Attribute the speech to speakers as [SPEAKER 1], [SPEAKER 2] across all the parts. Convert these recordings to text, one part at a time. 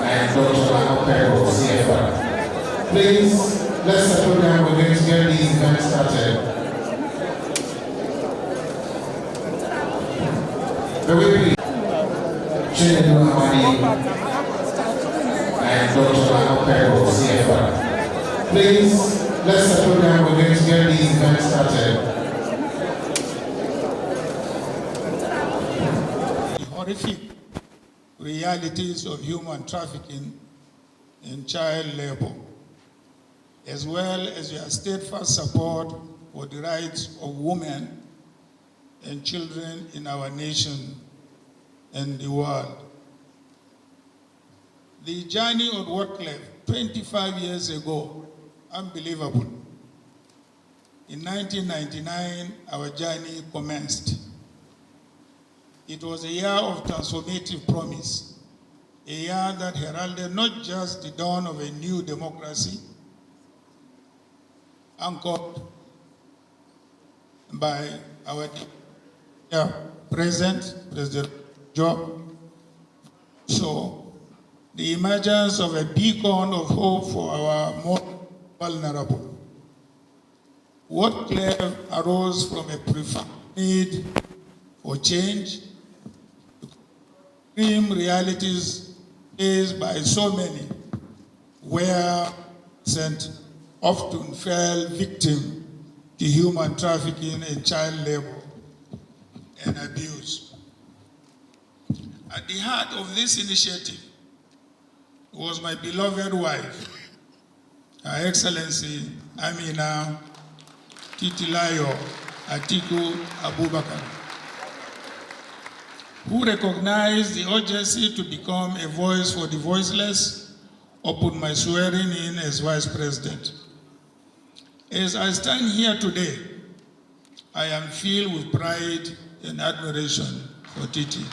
[SPEAKER 1] and Dr. CFR. Please, let's settle down. We're going to get these events started. Very please. And Dr. CFR. Please, let's settle down. We're going to get these events started.
[SPEAKER 2] The horrific realities of human trafficking and child labor, as well as your steadfast support for the rights of women and children in our nation and the world. The journey of WOTCLEF 25 years ago, unbelievable. In 1999, our journey commenced. It was a year of transformative promise, a year that heralded not just the dawn of a new democracy, anchored by our President Joe, so the emergence of a beacon of hope for our most vulnerable. WOTCLEF arose from a profound need for change, extreme realities faced by so many, where often fell victim to human trafficking and child labor and abuse. At the heart of this initiative was my beloved wife, Her Excellency Amina Titilayo Atiku Abubakar, who recognized the urgency to become a voice for the voiceless upon my swearing in as Vice President. As I stand here today, I am filled with pride and admiration for Titi.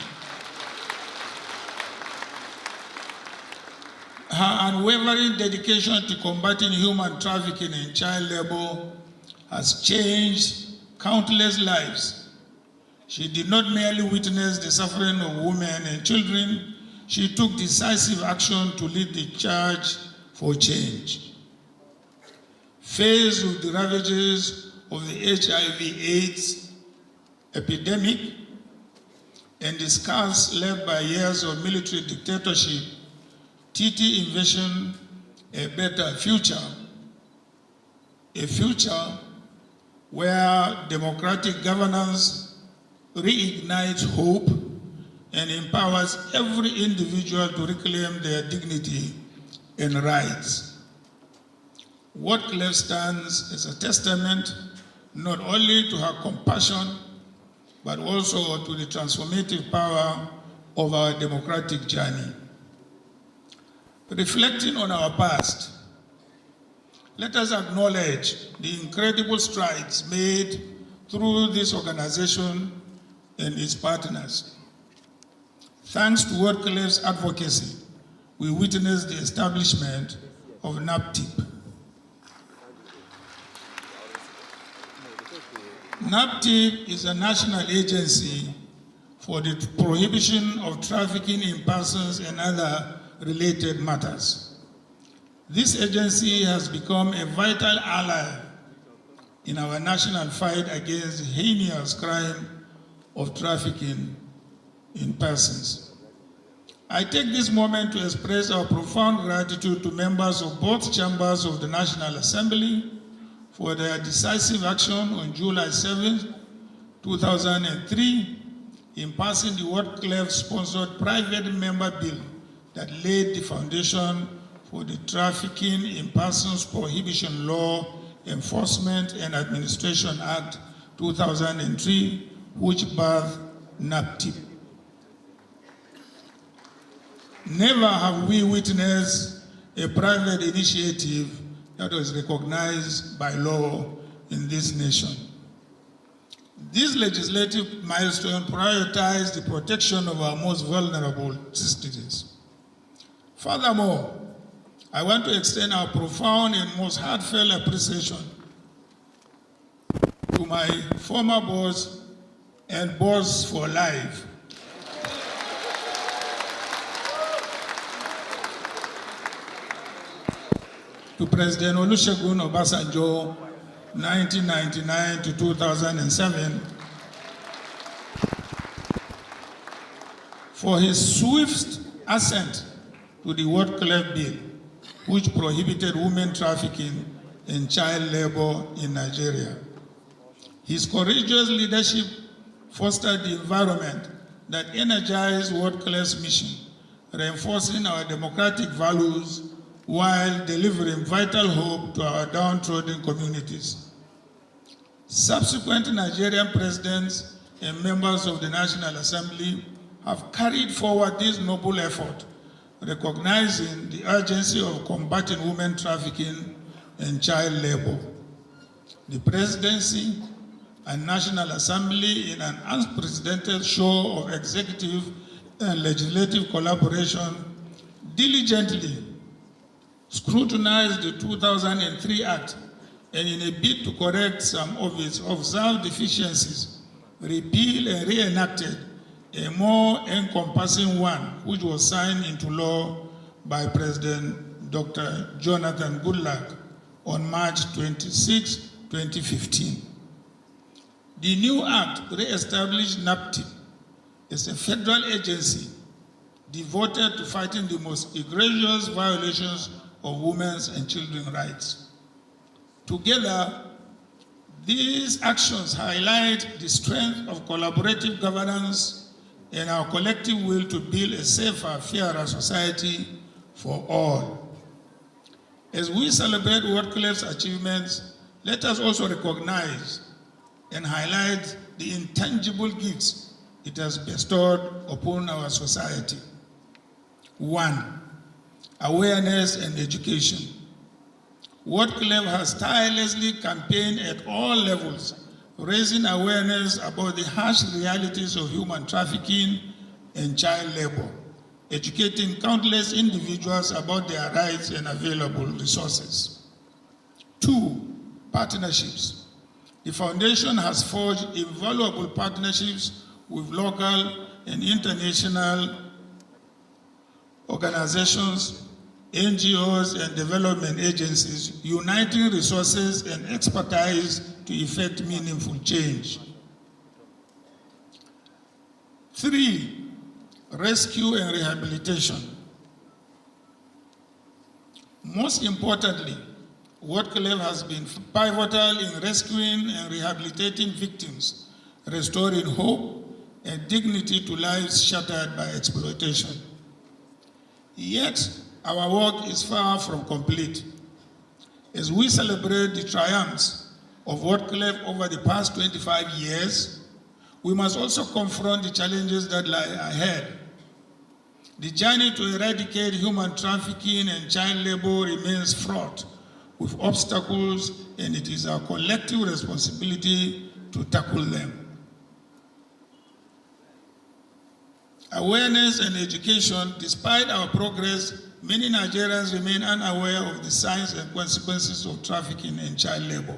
[SPEAKER 2] Her unwavering dedication to combating human trafficking and child labor has changed countless lives. She did not merely witness the suffering of women and children, she took decisive action to lead the charge for change. Faced with the ravages of the HIV/AIDS epidemic and the scars left by years of military dictatorship, Titi envisioned a better future, a future where democratic governance reignites hope and empowers every individual to reclaim their dignity and rights. WOTCLEF stands as a testament not only to her compassion, but also to the transformative power of our democratic journey. Reflecting on our past, let us acknowledge the incredible strides made through this organization and its partners. Thanks to WOTCLEF's advocacy, we witnessed the establishment of NAPTIP. NAPTIP is a national agency for the prohibition of trafficking in persons and other related matters. This agency has become a vital ally in our national fight against the heinous crime of trafficking in persons. I take this moment to express our profound gratitude to members of both chambers of the National Assembly for their decisive action on July 7, 2003, in passing the WOTCLEF-sponsored private member bill that laid the foundation for the Trafficking in Persons Prohibition Law Enforcement and Administration Act 2003, which birthed NAPTIP. Never have we witnessed a private initiative that was recognized by law in this nation. This legislative milestone prioritized the protection of our most vulnerable citizens. Furthermore, I want to extend our profound and most heartfelt appreciation to my former boss and boss for life, to President Olusegun Obasanjo, 1999 to 2007, for his swift assent to the WOTCLEF bill, which prohibited women trafficking and child labor in Nigeria. His courageous leadership fostered the environment that energized WOTCLEF's mission, reinforcing our democratic values while delivering vital hope to our downtrodden communities. Subsequent Nigerian presidents and members of the National Assembly have carried forward this noble effort, recognizing the urgency of combating women trafficking and child labor. The presidency and National Assembly, in an unprecedented show of executive and legislative collaboration, diligently scrutinized the 2003 Act and, in a bid to correct some of its observed deficiencies, repealed and reenacted a more encompassing one, which was signed into law by President Dr. Jonathan Goodluck on March 26, 2015. The new act re-established NAPTIP as a federal agency devoted to fighting the most egregious violations of women's and children's rights. Together, these actions highlight the strength of collaborative governance and our collective will to build a safer, fairer society for all. As we celebrate WOTCLEF's achievements, let us also recognize and highlight the intangible gifts it has bestowed upon our society. 1, awareness and education. WOTCLEF has tirelessly campaigned at all levels, raising awareness about the harsh realities of human trafficking and child labor, educating countless individuals about their rights and available resources. 2, partnerships. The Foundation has forged invaluable partnerships with local and international organizations, NGOs, and development agencies, uniting resources and expertise to effect meaningful change. 3, rescue and rehabilitation. Most importantly, WOTCLEF has been pivotal in rescuing and rehabilitating victims, restoring hope and dignity to lives shattered by exploitation. Yet, our work is far from complete. As we celebrate the triumphs of WOTCLEF over the past 25 years, we must also confront the challenges that lie ahead. The journey to eradicate human trafficking and child labor remains fraught with obstacles, and it is our collective responsibility to tackle them. Awareness and education. Despite our progress, many Nigerians remain unaware of the signs and consequences of trafficking and child labor.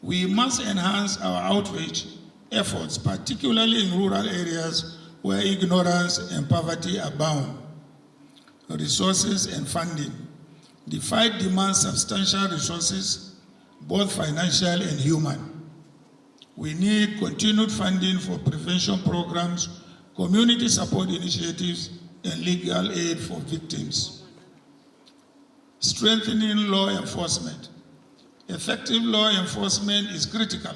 [SPEAKER 2] We must enhance our outreach efforts, particularly in rural areas where ignorance and poverty abound. Resources and funding. The fight demands substantial resources, both financial and human. We need continued funding for prevention programs, community support initiatives, and legal aid for victims. Strengthening law enforcement. Effective law enforcement is critical.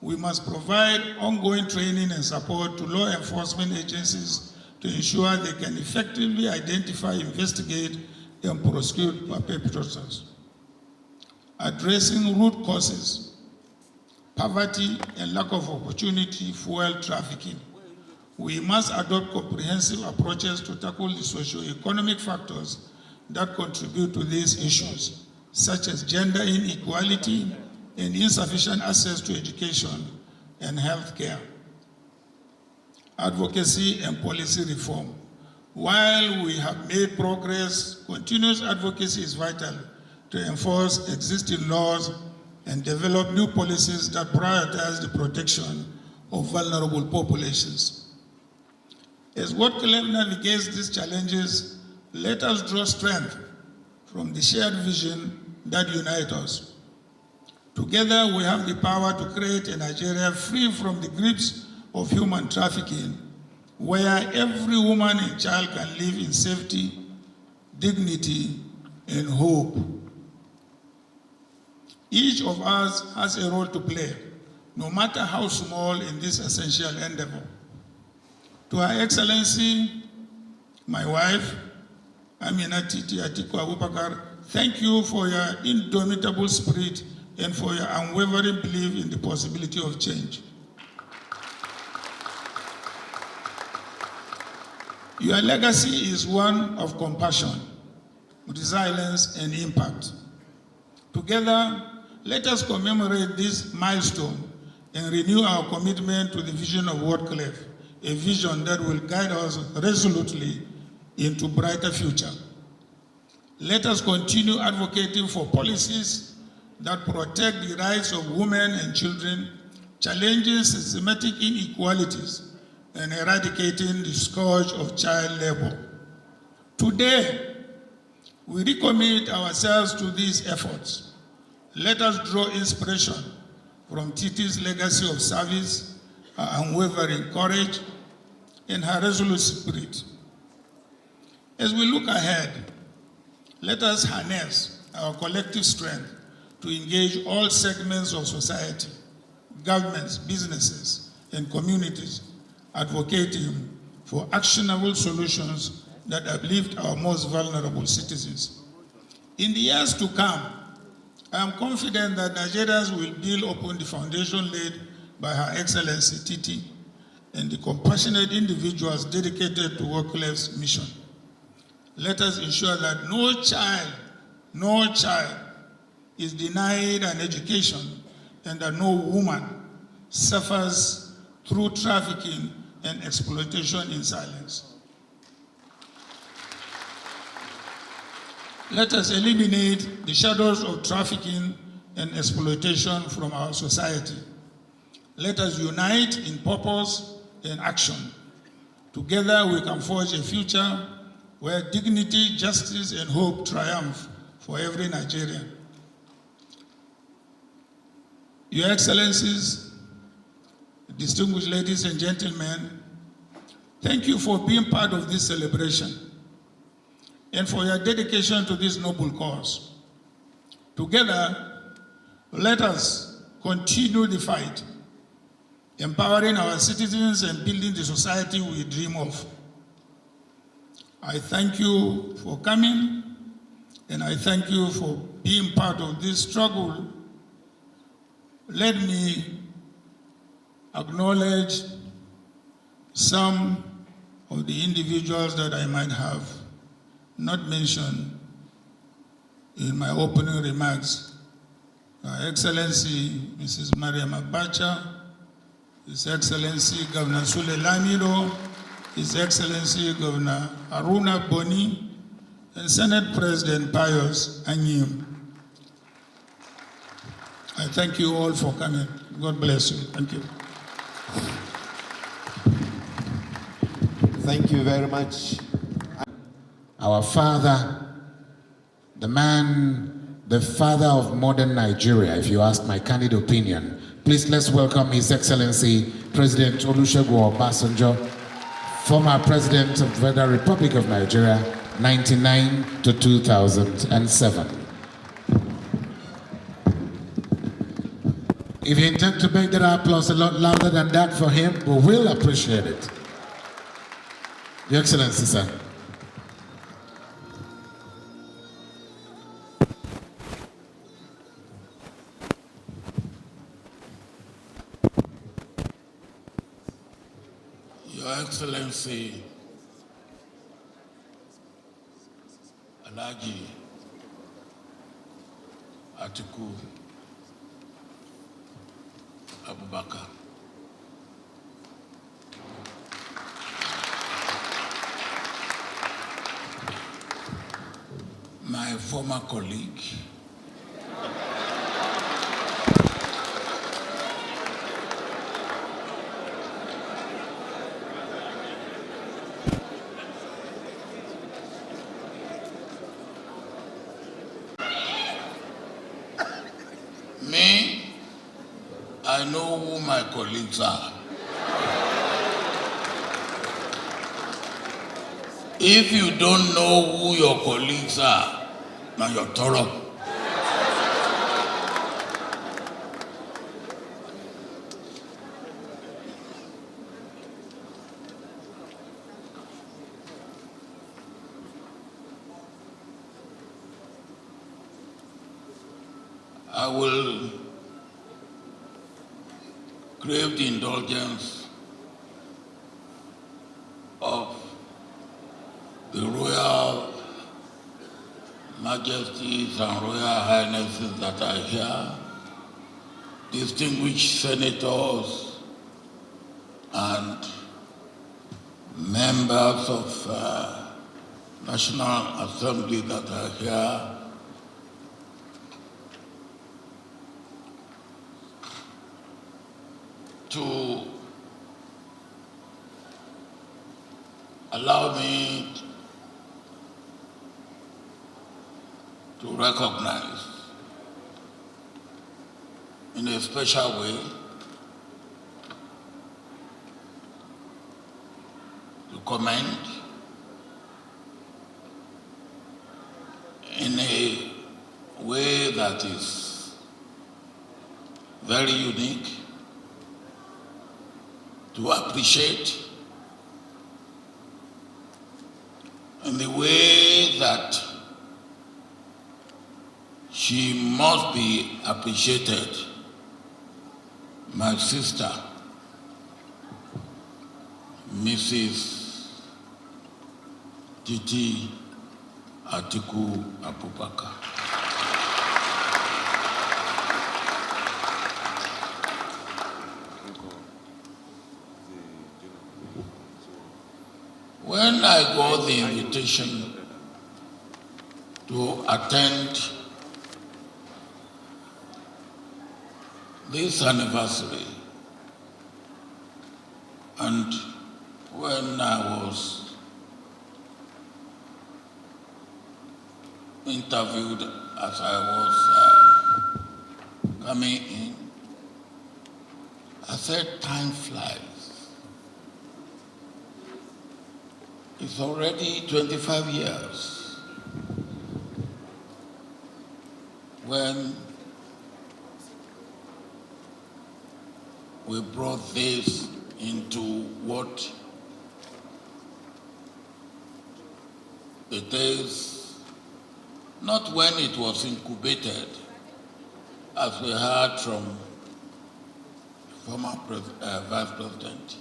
[SPEAKER 2] We must provide ongoing training and support to law enforcement agencies to ensure they can effectively identify, investigate, and prosecute perpetrators. Addressing root causes. Poverty and lack of opportunity fuel trafficking. We must adopt comprehensive approaches to tackle the socio-economic factors that contribute to these issues, such as gender inequality and insufficient access to education and health care. Advocacy and policy reform. While we have made progress, continuous advocacy is vital to enforce existing laws and develop new policies that prioritize the protection of vulnerable populations. As WOTCLEF navigates these challenges, let us draw strength from the shared vision that unites us. Together, we have the power to create a Nigeria free from the grips of human trafficking, where every woman and child can live in safety, dignity, and hope. Each of us has a role to play, no matter how small, in this essential endeavor. To Her Excellency, my wife, Atiku Abubakar, thank you for your indomitable spirit and for your unwavering belief in the possibility of change. Your legacy is one of compassion, resilience, and impact. Together, let us commemorate this milestone and renew our commitment to the vision of WOTCLEF, a vision that will guide us resolutely into a brighter future. Let us continue advocating for policies that protect the rights of women and children, challenging systematic inequalities, and eradicating the scourge of child labor. Today, we recommit ourselves to these efforts. Let us draw inspiration from Titi's legacy of service, her unwavering courage, and her resolute spirit. As we look ahead, let us harness our collective strength to engage all segments of society, governments, businesses, and communities, advocating for actionable solutions that uplift our most vulnerable citizens. In the years to come, I am confident that Nigerians will build upon the foundation laid by Her Excellency Titi and the compassionate individuals dedicated to WOTCLEF's mission. Let us ensure that no child is denied an education and that no woman suffers through trafficking and exploitation in silence. Let us eliminate the shadows of trafficking and exploitation from our society. Let us unite in purpose and action. Together we can forge a future where dignity, justice, and hope triumph for every Nigerian. Your Excellencies, distinguished ladies and gentlemen, thank you for being part of this celebration and for your dedication to this noble cause. Together, let us continue the fight, empowering our citizens and building the society we dream of. I thank you for coming, and I thank you for being part of this struggle. Let me acknowledge some of the individuals that I might have not mentioned in my opening remarks. Her Excellency Mrs. Mariam Abacha, His Excellency Governor Sule Lamido, His Excellency Governor Haruna Boni, and Senate President Pius Anyim. I thank you all for coming. God bless you. Thank you.
[SPEAKER 3] Thank you very much.
[SPEAKER 1] Our father, the man, the father of modern Nigeria, if you ask my candid opinion. Please let's welcome His Excellency President Olusegun Obasanjo, former President of the Federal Republic of Nigeria, 1999 to 2007. If you intend to make that applause a lot louder than that for him, we will appreciate it. Your Excellency, sir.
[SPEAKER 4] Your Excellency, Alhaji Atiku Abubakar, my former colleague, I know who my colleagues are. If you don't know who your colleagues are, now you're thorough. I will crave the indulgence of the Royal Majesties and Royal Highnesses that are here, distinguished senators and members of National Assembly that are here, to allow me to recognize in a special way, to commend in a way that is very unique, to appreciate in the way that she must be appreciated, my sister, Mrs. Titi Atiku Abubakar. When I got the invitation to attend this anniversary, and when I was interviewed as I was coming in, I said, time flies. It's already 25 years when we brought this into what it is, not when it was incubated, as we heard from former Vice President,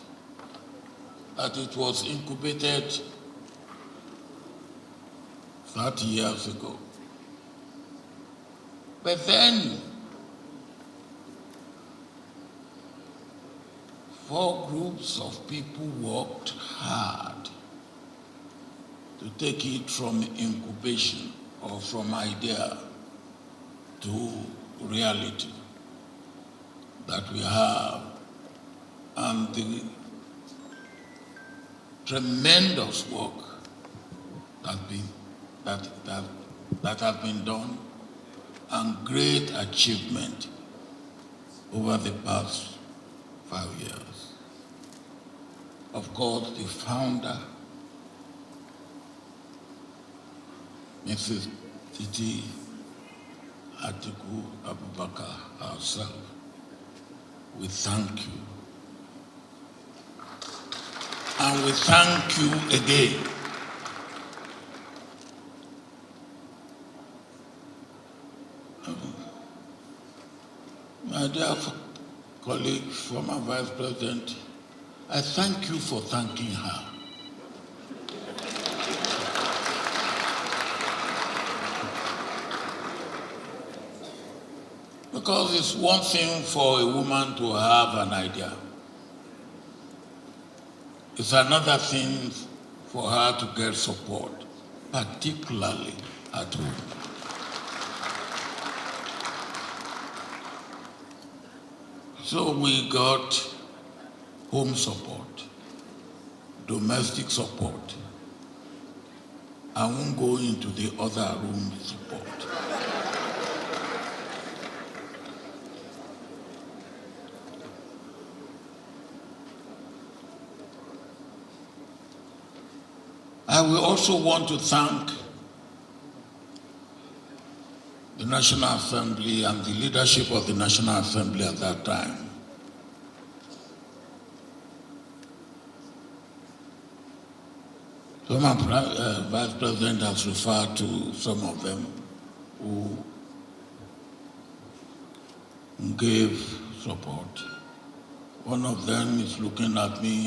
[SPEAKER 4] that it was incubated 30 years ago. But then, 4 groups of people worked hard to take it from incubation or from idea to reality that we have, and the tremendous work that has been done and great achievement over the past 5 years. Of course, the founder, Mrs. Titi Atiku Abubakar herself, we thank you. And we thank you again. My dear colleague, former Vice President, I thank you for thanking her. Because it's one thing for a woman to have an idea. It's another thing for her to get support, particularly at home. So we got home support, domestic support. I won't go into the other room support. I will also want to thank the National Assembly and the leadership of the National Assembly at that time. So my Vice President has referred to some of them who gave support. One of them is looking at me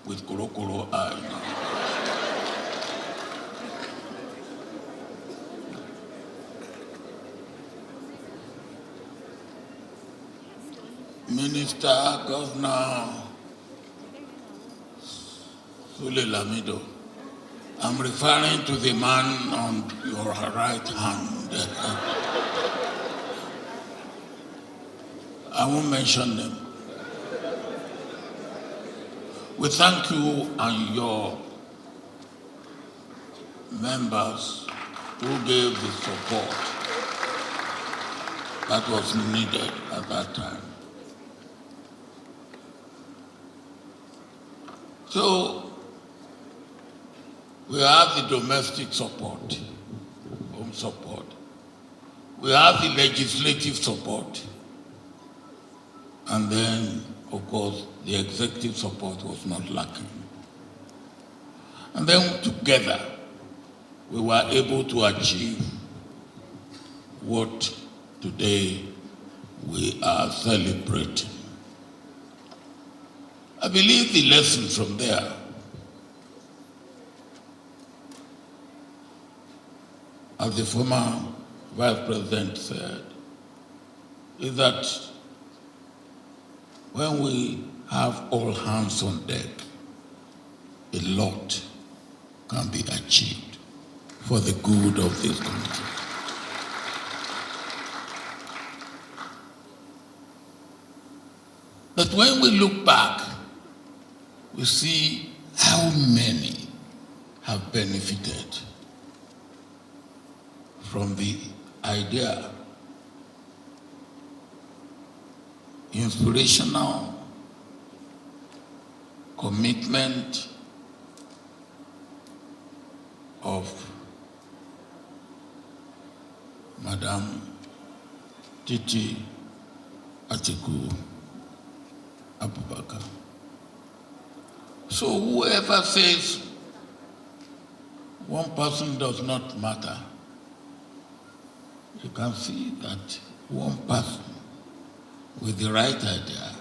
[SPEAKER 4] with koro eye now. Minister, Governor Sule Lamido, I'm referring to the man on your right hand. I won't mention them. We thank you and your members who gave the support that was needed at that time. So, we have the domestic support, home support. We have the legislative support. And then, of course, the executive support was not lacking. And then together, we were able to achieve what today we are celebrating. I believe the lesson from there as the former Vice President said, is that when we have all hands on deck, a lot can be achieved for the good of this country. But when we look back, we see how many have benefited from the idea, inspirational commitment of Madam Titi Atiku Abubakar. So whoever says one person does not matter, you can see that one person with the right idea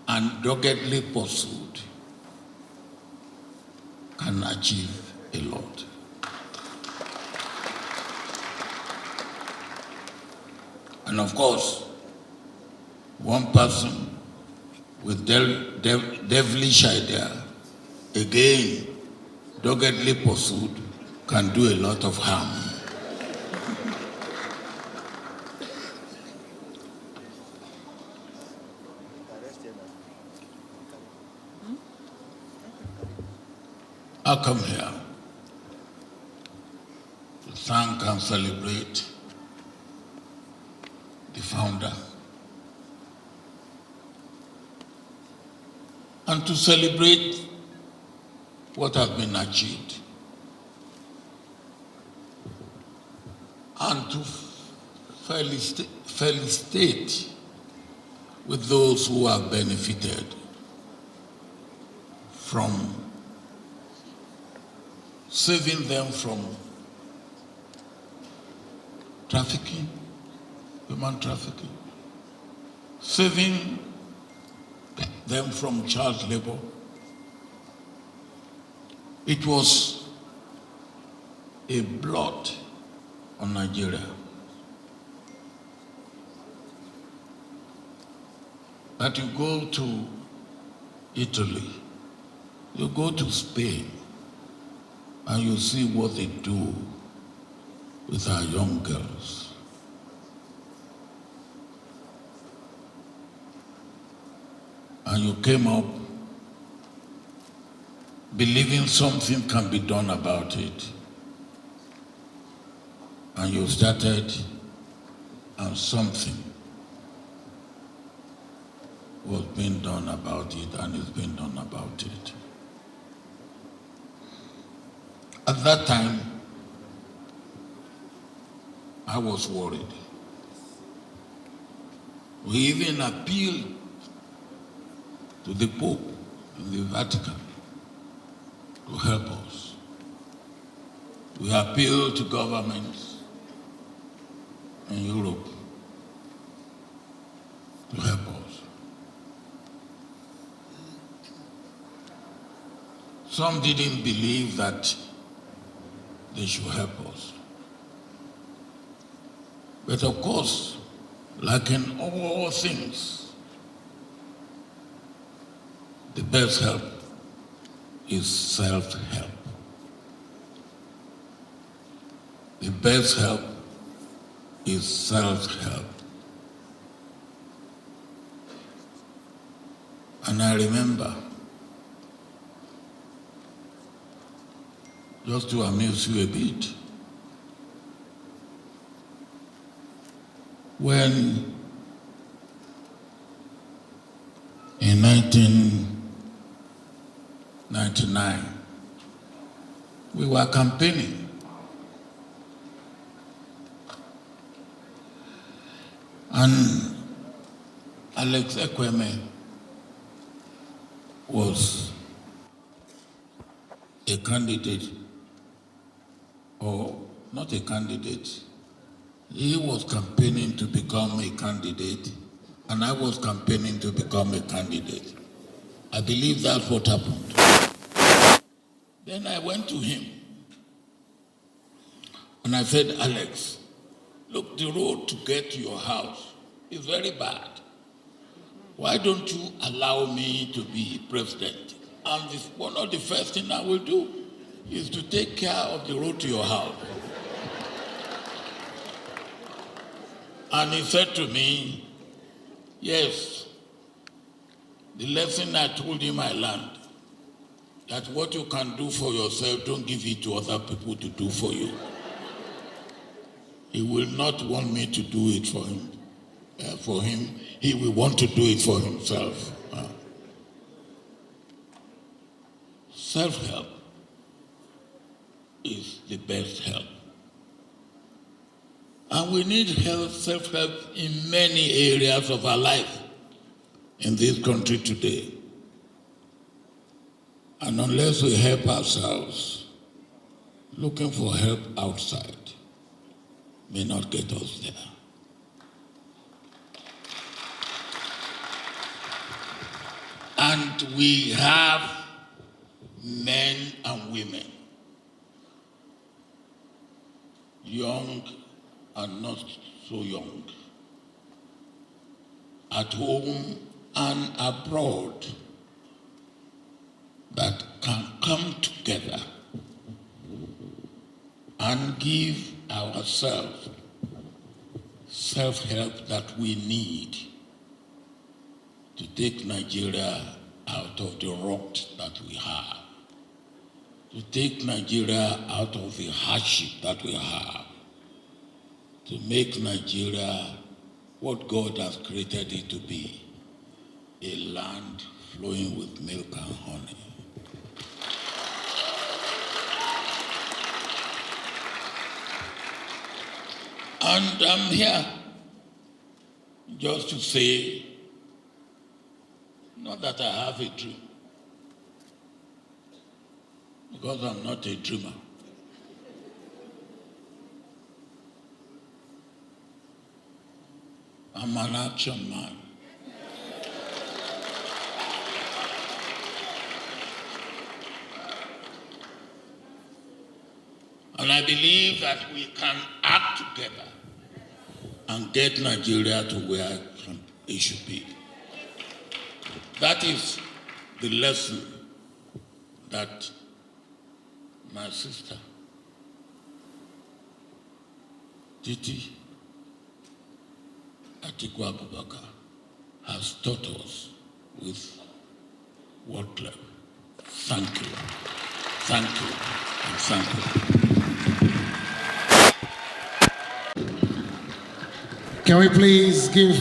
[SPEAKER 4] and doggedly pursued can achieve a lot. And of course, one person with devilish idea, again, doggedly pursued, can do a lot of harm. I come here to thank and celebrate the founder and to celebrate what has been achieved and to felicitate with those who have benefited from saving them from trafficking, human trafficking, saving them from child labor. It was a blot on Nigeria. That you go to Italy, you go to Spain, and you see what they do with our young girls. And you came up believing something can be done about it. And you started, and something was being done about it, and is being done about it. At that time, I was worried. We even appealed to the Pope in the Vatican to help us. We appealed to governments in Europe to help us. Some didn't believe that they should help us. But of course, like in all things, the best help is self-help. The best help is self-help. And I remember, just to amuse you a bit, when in 1999 we were campaigning, and Alex Ekweme was a candidate, or not a candidate. He was campaigning to become a candidate, and I was campaigning to become a candidate. I believe that's what happened. Then I went to him, and I said, Alex, look, the road to get to your house is very bad. Why don't you allow me to be president? And one of the first things I will do is to take care of the road to your house. And he said to me, yes, the lesson I told him I learned, that what you can do for yourself, don't give it to other people to do for you. He will not want me to do it for him. He will want to do it for himself. Self-help is the best help. And we need self-help in many areas of our life in this country today. And unless we help ourselves, looking for help outside may not get us there. And we have men and women, young and not so young, at home and abroad, that can come together and give ourselves self-help that we need to take Nigeria out of the rot that we have, to take Nigeria out of the hardship that we have, to make Nigeria what God has created it to be, a land flowing with milk and honey. And I'm here just to say, not that I have a dream, because I'm not a dreamer. I'm an action man. And I believe that we can act together and get Nigeria to where it should be. That is the lesson that my sister, Titi Atiku Abubakar, has taught us with WOTCLEF. Thank you. Thank you. And thank you.
[SPEAKER 1] Can we please give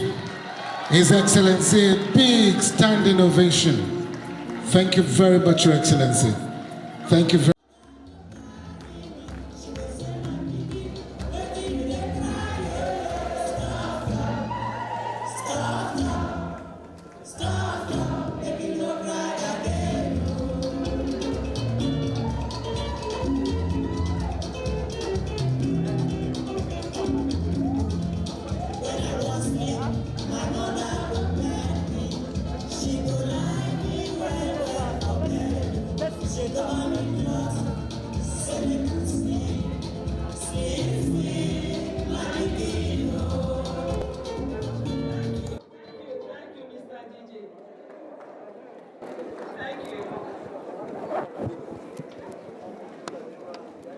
[SPEAKER 1] His Excellency a big standing ovation? Thank you very much, Your Excellency. Thank you very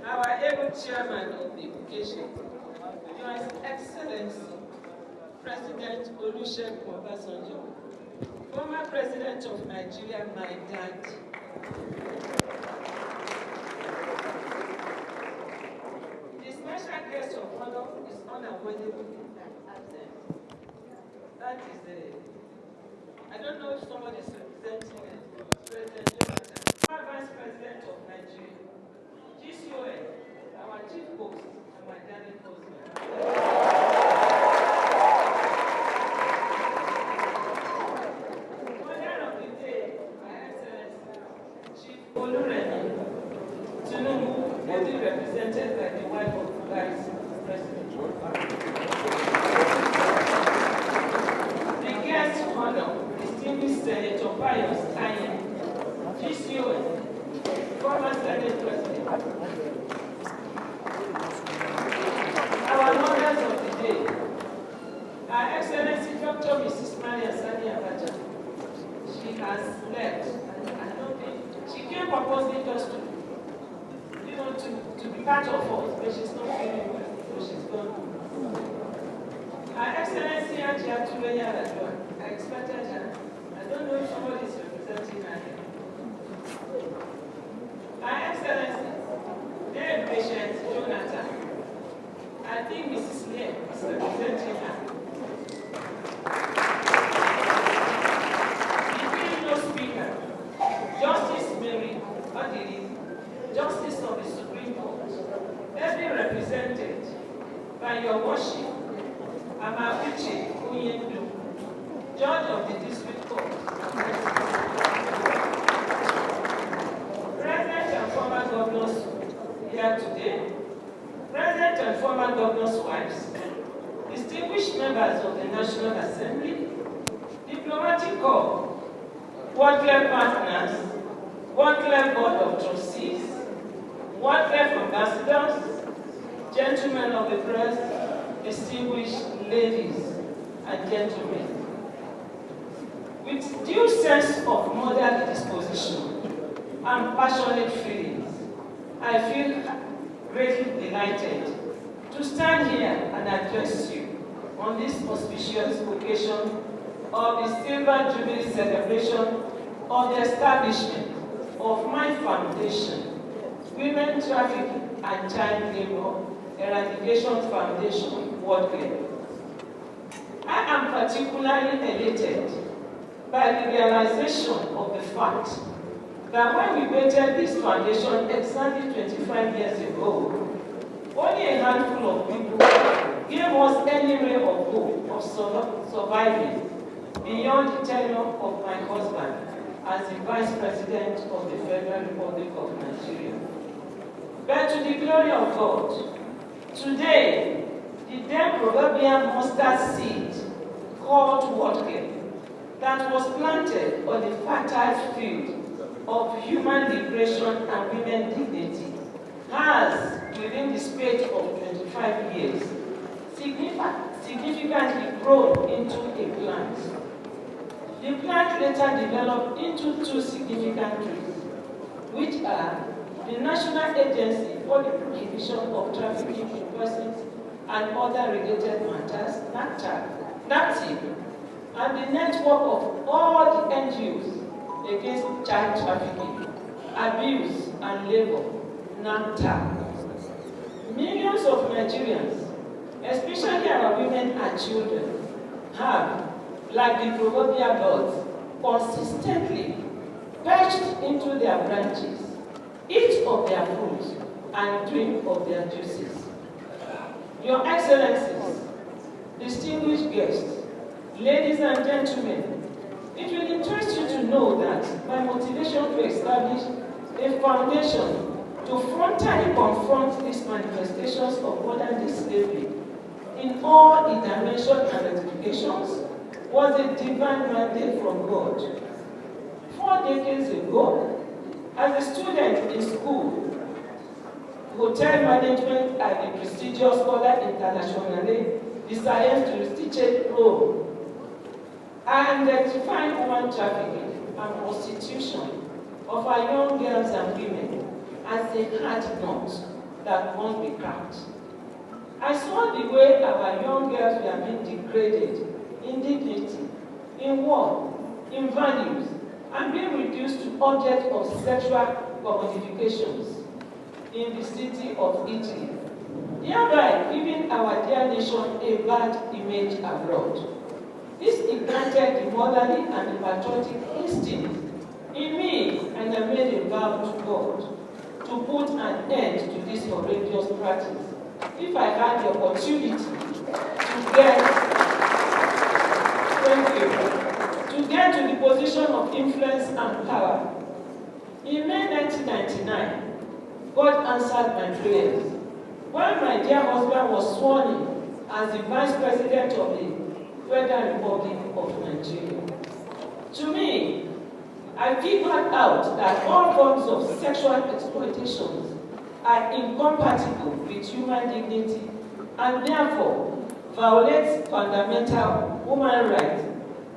[SPEAKER 3] Our able chairman of the occasion, Your Excellency, President Olusegun Obasanjo, former President of Nigeria, my dad. The special guest of honor is unavoidable absent. That is I don't know if somebody is representing President Jonathan, former Vice President of Nigeria. GCON, our chief host, and my darling husband. Order of the day, my Excellency, Chief Oluremi Tinubu, ably represented by the wife of Vice President. The guest honor, distinguished Senator Pius Ayen, GCON, former Senate President. Our mothers of the day, Her Excellency Dr. Mrs. Maria Sani Abacha. She has left, and I don't think she came purposely just to be part of us, but she's not feeling well, so she's gone. Her Excellency Ajia Tureya Radwa, I expected her. I don't know if somebody is representing her here. Her Excellency, dear patient Jonathan, I think Mrs. Lee is representing her. The Female Speaker, Justice Mary Odiri, Justice of the Supreme Court, ably represented by your worship, Amaewhule Unyendu, Judge of the District Court. President and former governors here today, President and former governors' wives, distinguished members of the National Assembly, diplomatic corps, WOTCLEF partners, WOTCLEF Board of Trustees, WOTCLEF ambassadors, gentlemen of the press, distinguished ladies and gentlemen. With due sense of motherly disposition and passionate feelings, I feel greatly delighted to stand here and address you on this auspicious occasion of the Silver Jubilee celebration of the establishment of my foundation, Women Trafficking and Child Labor Eradication Foundation, WOTCLEF. I am particularly elated by the realization of the fact that when we created this foundation exactly 25 years ago, only a handful of people gave us any ray of hope of surviving beyond the tenure of my husband as the Vice President of the Federal Republic of Nigeria. But to the glory of God, today, the then proverbial mustard seed called WOTCLEF that was planted on the fertile field of human liberation and women dignity has, within the space of 25 years, significantly grown into a plant. The plant later developed into two significant trees, which are the National Agency for the Prohibition of Trafficking in Persons and Other Related Matters, NAPTIP, and the network of all the NGOs against child trafficking, abuse, and labor, NAPTAP. Millions of Nigerians, especially our women and children, have, like the proverbial birds, consistently perched into their branches, eat of their fruits, and drink of their juices. Your Excellencies, distinguished guests, ladies and gentlemen, it will interest you to know that my motivation to establish a foundation to frontally confront these manifestations of modern-day slavery in all its dimensions and ramifications was a divine mandate from God. 4 decades ago, As a student in school, hotel management at the prestigious Scholar Internationale the Science to Teach Rome, I identify human trafficking and prostitution of our young girls and women as a hard nut that must be cracked. I saw the way our young girls were being degraded in dignity, in work, in values, and being reduced to objects of sexual commodifications in the city of Italy, thereby giving our dear nation a bad image abroad. This ignited the motherly and the patriotic instinct in me, and I made a vow to God to put an end to this horrendous practice if I had the opportunity to get to the position of influence and power. In May 1999, God answered my prayers when my dear husband was sworn in as the Vice President of the Federal Republic of Nigeria. To me, I figured out that all forms of sexual exploitation are incompatible with human dignity and therefore violate fundamental human rights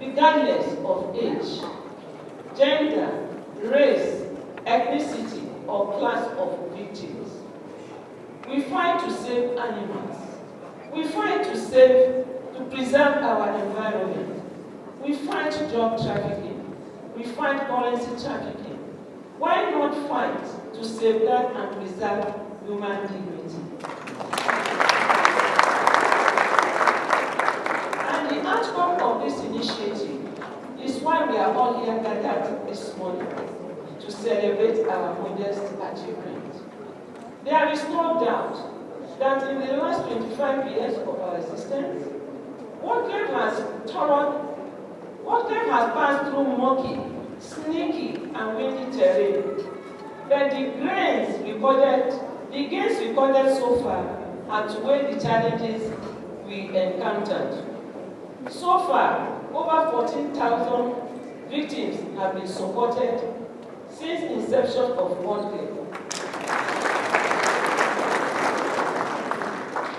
[SPEAKER 3] regardless of age, gender, race, ethnicity, or class of victims. We fight to save animals. We fight to preserve our environment. We fight drug trafficking. We fight currency trafficking. Why not fight to safeguard and preserve human dignity? And the outcome of this initiative is why we are all here gathered this morning to celebrate our modest achievement. There is no doubt that in the last 25 years of our existence, WOTCLEF has passed through murky, sneaky, and windy terrain. But the gains recorded so far outweigh the challenges we encountered. So far, over 14,000 victims have been supported since inception of WOTCLEF,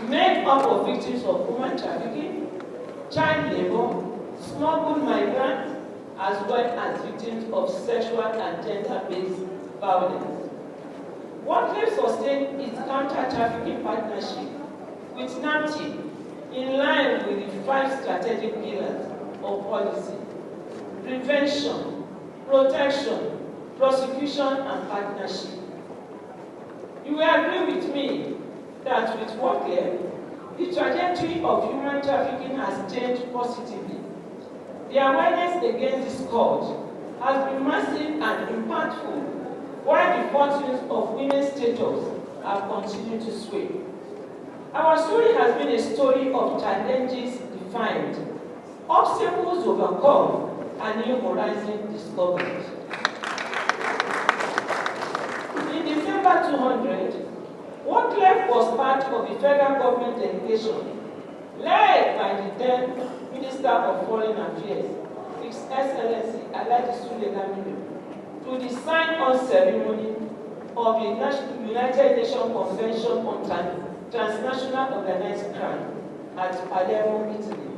[SPEAKER 3] made up of victims of human trafficking, child labor, smuggled migrants, as well as victims of sexual and gender-based violence. WOTCLEF sustained its counter-trafficking partnership with Nnamdi in line with the 5 strategic pillars of policy: prevention, protection, prosecution, and partnership. You will agree with me that with WOTCLEF, the trajectory of human trafficking has changed positively. The awareness against this scourge has been massive and impactful, while the fortunes of women's status have continued to sway. Our story has been a story of challenges defined, obstacles overcome, and new horizons discovered. In December 200, WOTCLEF was part of the federal government delegation led by the then Minister of Foreign Affairs, His Excellency Asue Ighodalo, to the sign-on ceremony of the United Nations Convention on Transnational Organized Crime at Palermo, Italy,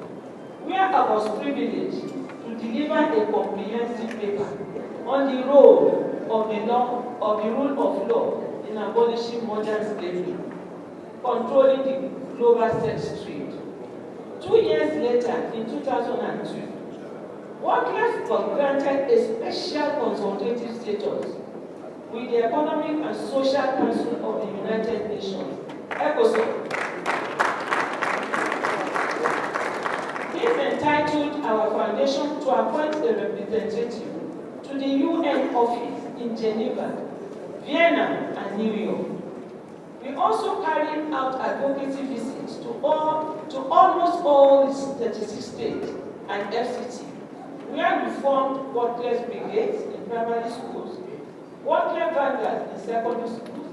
[SPEAKER 3] where I was privileged to deliver a comprehensive paper on the role of the rule of law in abolishing modern slavery, controlling the global sex trade. 2 years later, in 2002, WOTCLEF was granted a special consultative status with the Economic and Social Council of the United Nations, ECOSOC. This entitled our foundation to appoint a representative to the UN office in Geneva, Vienna, and New York. We also carried out advocacy visits to almost all 36 states and FCT, where we formed WOTCLEF brigades in primary schools, WOTCLEF vanguards in secondary schools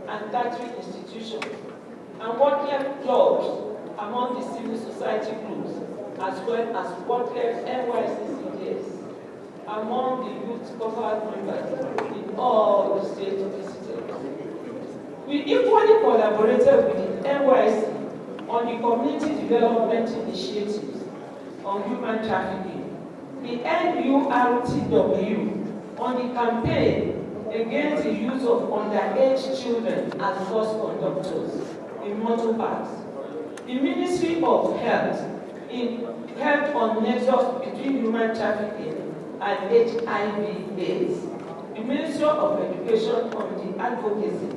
[SPEAKER 3] and tertiary institutions, and WOTCLEF clubs among the civil society groups, as well as WOTCLEF NYCCDS. among the youth cohort members in all the states visited. We equally collaborated with the NYC on the community development initiatives on human trafficking, the NURTW on the campaign against the use of underage children as bus conductors in motor parks, the Ministry of Health in Health on Nexus between human trafficking and HIV/AIDS, the Ministry of Education on the advocacy,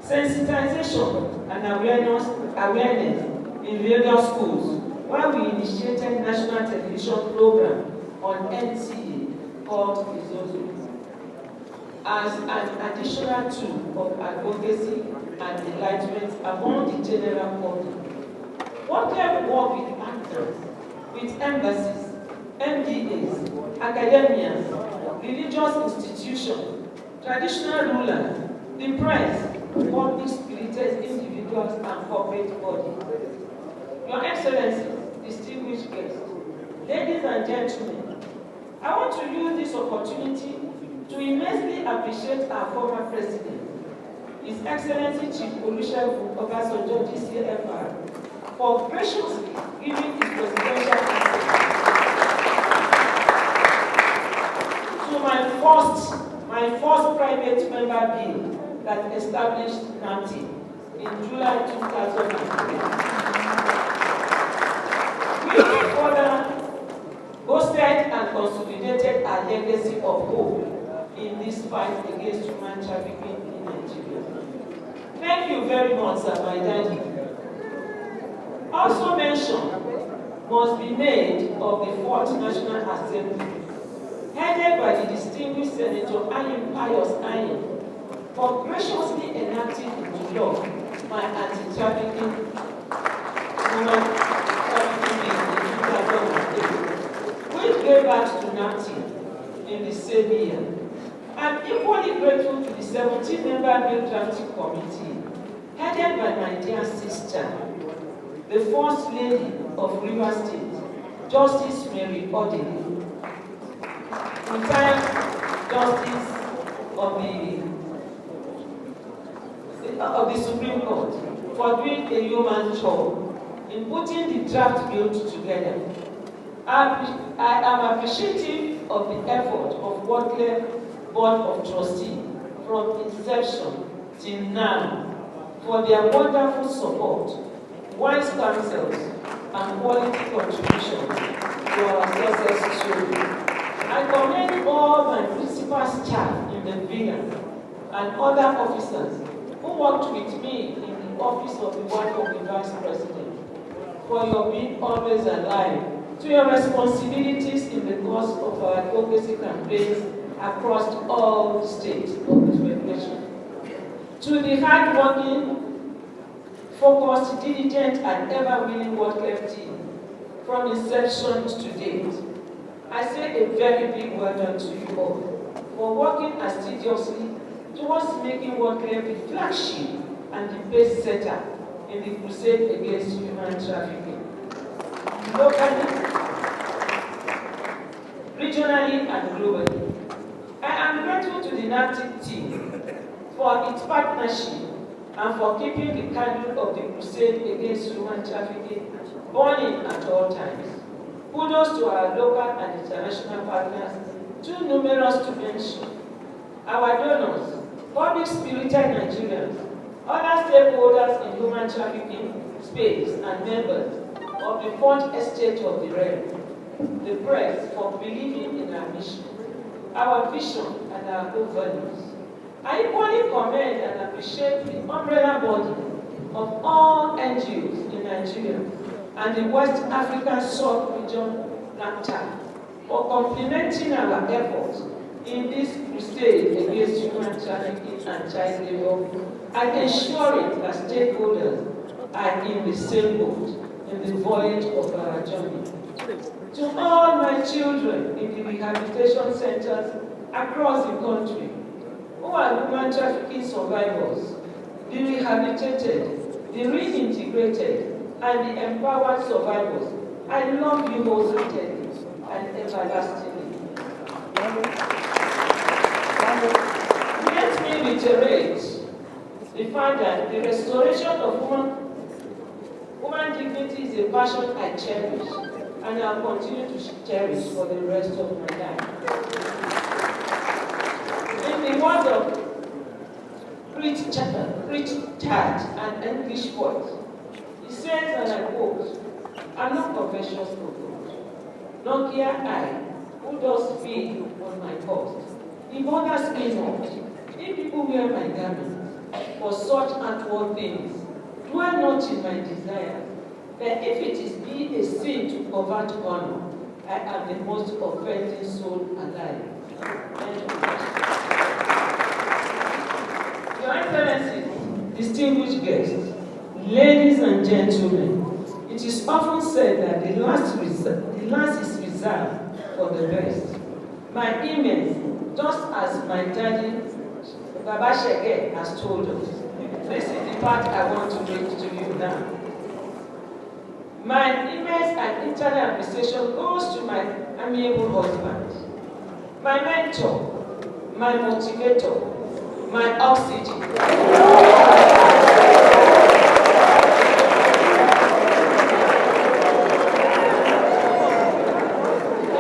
[SPEAKER 3] sensitization and awareness in various schools, while we initiated national television program on NCA called Izozo as an additional tool of advocacy and enlightenment among the general public. WOTCLEF work with partners, with embassies, MDAs, academias, religious institutions, traditional rulers, the press, public-spirited individuals and corporate bodies. Your Excellency, distinguished guests, ladies and gentlemen, I want to use this opportunity to immensely appreciate our former President, His Excellency Chief Olusegun Obasanjo, DCFR, for graciously giving his presidential answer to my first private member bill that established Nnamdi in July 2003. We further boosted and consolidated our legacy of hope in this fight against human trafficking in Nigeria. Thank you very much, sir, my daddy. Also mention must be made of the 4th National Assembly, headed by the distinguished Senator Ayim Pius Ayim, for graciously enacting into law my anti-trafficking human trafficking bill in 2008, which gave birth to Nnamdi in the same year. I'm equally grateful to the 17-member bill drafting committee, headed by my dear sister, the First Lady of Rivers State, Justice Mary Odili, retired Justice of the Supreme Court, for doing a human job in putting the draft bill together. I am appreciative of the effort of WOTCLEF Board of Trustees from inception till now for their wonderful support, wise counsels, and quality contributions to our success story. I commend all my principal staff in the villa and other officers who worked with me in the office of the wife of the Vice President for your being always alive to your responsibilities in the course of our advocacy campaigns across all the states of this federation. To the hard-working, focused, diligent, and ever-willing WOTCLEF team from inception to date, I say a very big well done to you all for working assiduously towards making WOTCLEF the flagship and the pace setter in the crusade against human trafficking. Locally, regionally, and globally. I am grateful to the Nnamdi team for its partnership and for keeping the candle of the crusade against human trafficking burning at all times. Kudos to our local and international partners, too numerous to mention. Our donors, public-spirited Nigerians, other stakeholders in human trafficking space, and members of the 4th Estate of the realm, the press for believing in our mission, our vision, and our core values. I equally commend and appreciate the umbrella body of all NGOs in Nigeria and the West African sub-region NAFTA for complementing our efforts in this crusade against human trafficking and child labor and ensuring that stakeholders are in the same boat in the voyage of our journey. To all my children in the rehabilitation centers across the country who are human trafficking survivors, the rehabilitated, the reintegrated, and the empowered survivors, I love you wholeheartedly and everlastingly. Let me reiterate the fact that the restoration of human dignity is a passion I cherish, and I'll continue to cherish for the rest of my life. In the words of Richard, an English poet, he says, and I quote, "I'm not confessional spoken, nor care I, who does feed on my cost. It bothers me not, if people wear my garments, for such outward things, dwell not in my desire. But if it is be a sin to covet honor, I am the most offending soul alive." Your Excellencies, distinguished guests, ladies and gentlemen, it is often said that the last is reserved for the best. My image, just as my daddy, Baba Shege, has told us. This is the part I want to read to you now. My immense and internal appreciation goes to my amiable husband, my mentor, my motivator, my oxygen.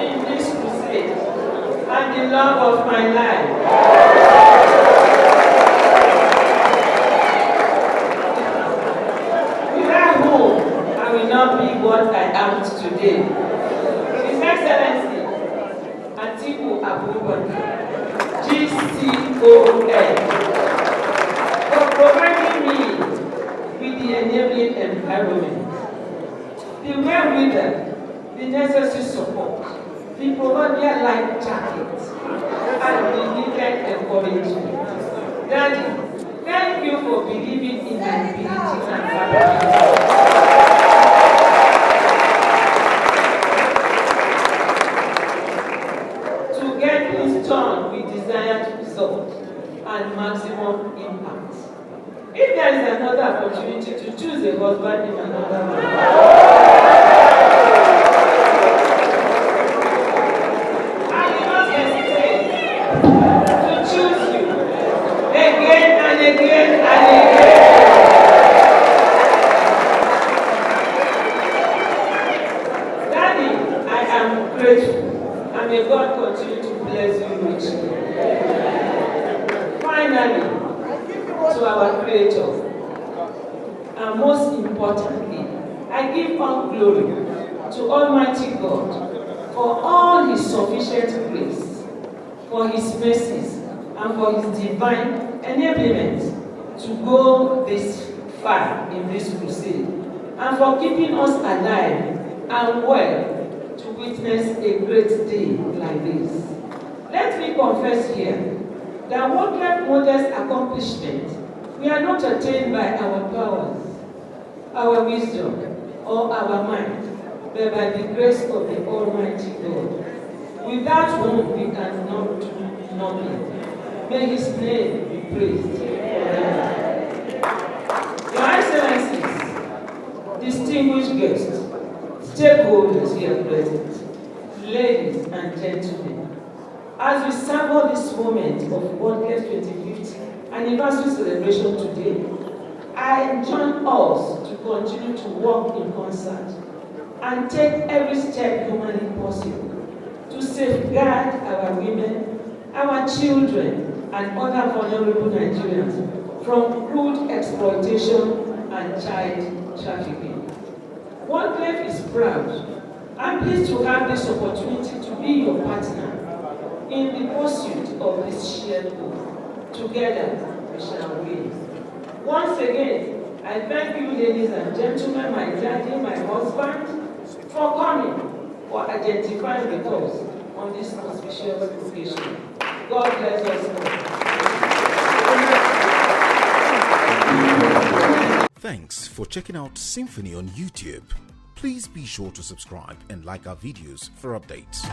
[SPEAKER 3] In this crusade, and the love of my life. Without whom I will not be what I am today. His Excellency, Atiku Abubakar, GCON, for providing me with the enabling environment, the wherewithal, the necessary support, the proverbial life jacket, and the needed encouragement. Daddy, thank you for believing in my ability and capability. To get things done with desired results and maximum impact. If there is another opportunity to choose a husband in another man, I will not hesitate to choose you again and again and again. Daddy, I am grateful, and may God continue to bless you richly. Finally, to our Creator, and most importantly, I give all glory to Almighty God for all His sufficient grace, for His mercies, and for His divine enablement to go this far in this crusade, and for keeping us alive and well to witness a great day like this. Let me confess here that WOTCLEF modest accomplishments we are not attained by our powers, our wisdom, or our mind, but by the grace of the Almighty God, without whom we cannot do nothing. May His name be praised forever. Your Excellencies, distinguished guests, stakeholders here present, ladies and gentlemen, as we savor this moment of WOTCLEF 25th anniversary celebration today, I enjoin us to continue to work in concert and take every step humanly possible to safeguard our women, our children, and other vulnerable Nigerians from crude exploitation and child trafficking. WOTCLEF is proud and pleased to have this opportunity to be your partner in the pursuit of this shared goal. Together, we shall win. Once again, I thank you, ladies and gentlemen, my daddy, my husband, for coming, for identifying with us on this auspicious occasion. God bless us all.
[SPEAKER 5] Thanks for checking out SYMFONI on YouTube. Please be sure to subscribe and like our videos for updates.